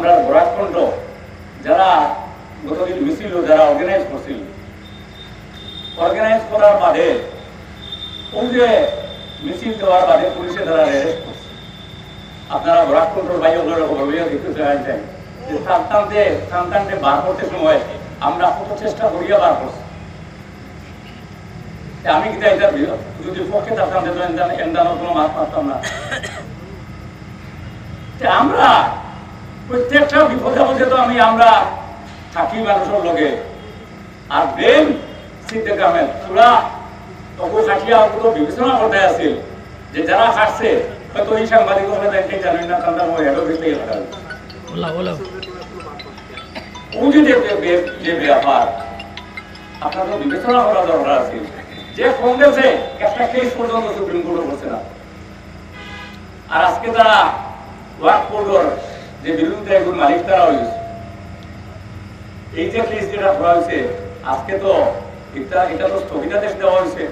আমরা বরাকণ্ঠ যারা গতদিন মিছিল যারা অর্গানাইজ করছিল, অর্গানাইজ করার বাদে ওই যে মিছিল দেওয়ার বাদে পুলিশে তারা অ্যারেস্ট করছে। আপনারা বরাকণ্ঠর ভাই ওগুলো খবর লইয়া দেখতে চাইছেন যে সন্তানকে বার করতে সময় আমরা কত চেষ্টা করিয়া বার করছি। আমি কিন্তু এটা যদি পক্ষে থাকতাম এন্দানোর কোনো মাছ পারতাম না। আমরা প্রত্যেকটা বিপদে আপদে তো আমরা থাকি মানুষের লগে। আর ব্রেন সিদ্ধে গ্রামে পুরা তবু খাটিয়া তো বিবেচনা করতে আসছিল যে যারা খাটছে হয়তো এই সাংবাদিক জানেন না কান্দার হেড অফিসে যে ব্যাপার আপনার তো বিবেচনা করা দরকার আছে। যে কংগ্রেসে একটা কেস পর্যন্ত সুপ্রিম কোর্টে বসে না, আর আজকে তারা ওয়ার্ক বোর্ডের যে বিরুদ্ধে একজন মালিক তারা হয়েছে, এই যে কেস যেটা করা হয়েছে আজকে তো এটা তো স্থগিতাদেশ দেওয়া হয়েছে।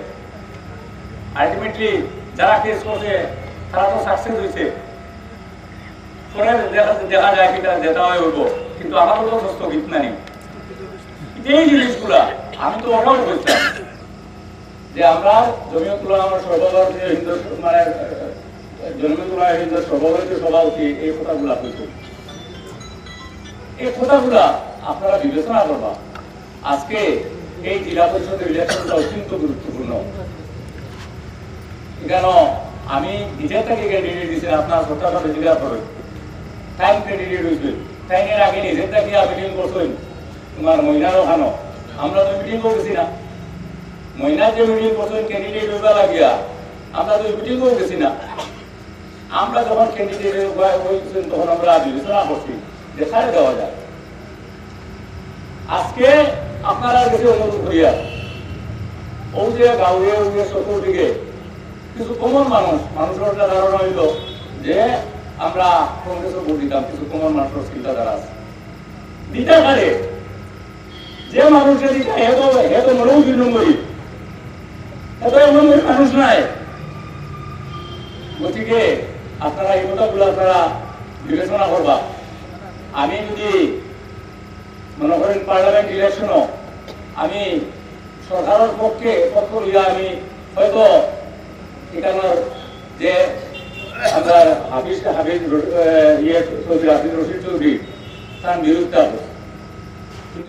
আলটিমেটলি যারা কেস করছে তারা তো সাকসেস হয়েছে, পরে দেখা যায় কিনা যেটা হয় হইব, কিন্তু আমারও তো স্থগিত নাই। এই জিনিসগুলা আমি তো ওটাও বলছিলাম যে আমরা জমিয়তুল আমার সর্বভারতীয় হিন্দু মানে জমিয়তুল হিন্দু সর্বভারতীয় সভাপতি এই কথাগুলা বলছি। এই কথাগুলা আপনারা বিবেচনা করবা। আজকে এই জেলা পরিষদের ইলেকশনটা অত্যন্ত গুরুত্বপূর্ণ। কেন আমি নিজের থেকে ক্যান্ডিডেট দিচ্ছি, আপনার সরকার জিজ্ঞাসা করে টাইম ক্যান্ডিডেট হয়েছে, টাইমের আগে নিজের থেকে মিটিং করছেন তোমার মহিলার ওখানো। আমরা তো মিটিং করেছি না, মহিলা যে মিটিং করছেন ক্যান্ডিডেট হইবা লাগিয়া আমরা তো মিটিং করে গেছি না। আমরা যখন ক্যান্ডিডেট হয়েছেন তখন আমরা বিবেচনা করছি যে ছাড়ে দেওয়া যায়। আজকে আপনারা কাছে অনুরোধ করিয়া ওই যে গাঁয়ে ওই যে চতুর্দিকে কিছু কমন মানুষের একটা ধারণা হইল যে আমরা কংগ্রেসে ভোট দিতাম, কিছু কমন মানুষের চিন্তাধারা আছে দিতে পারে। যে মানুষের দিকে এত মনেও দুই নম্বরই, এত নম্বরী মানুষ নাই। গতিকে আপনারা এই কথাগুলো আপনারা বিবেচনা করবা। আমি যদি মনে করেন পার্লামেন্ট ইলেকশনও আমি সরকারের পক্ষ লইয়া আমি হয়তো এখানের যে আমরা হাফিজ রশিদ চৌধুরী তার বিরুদ্ধে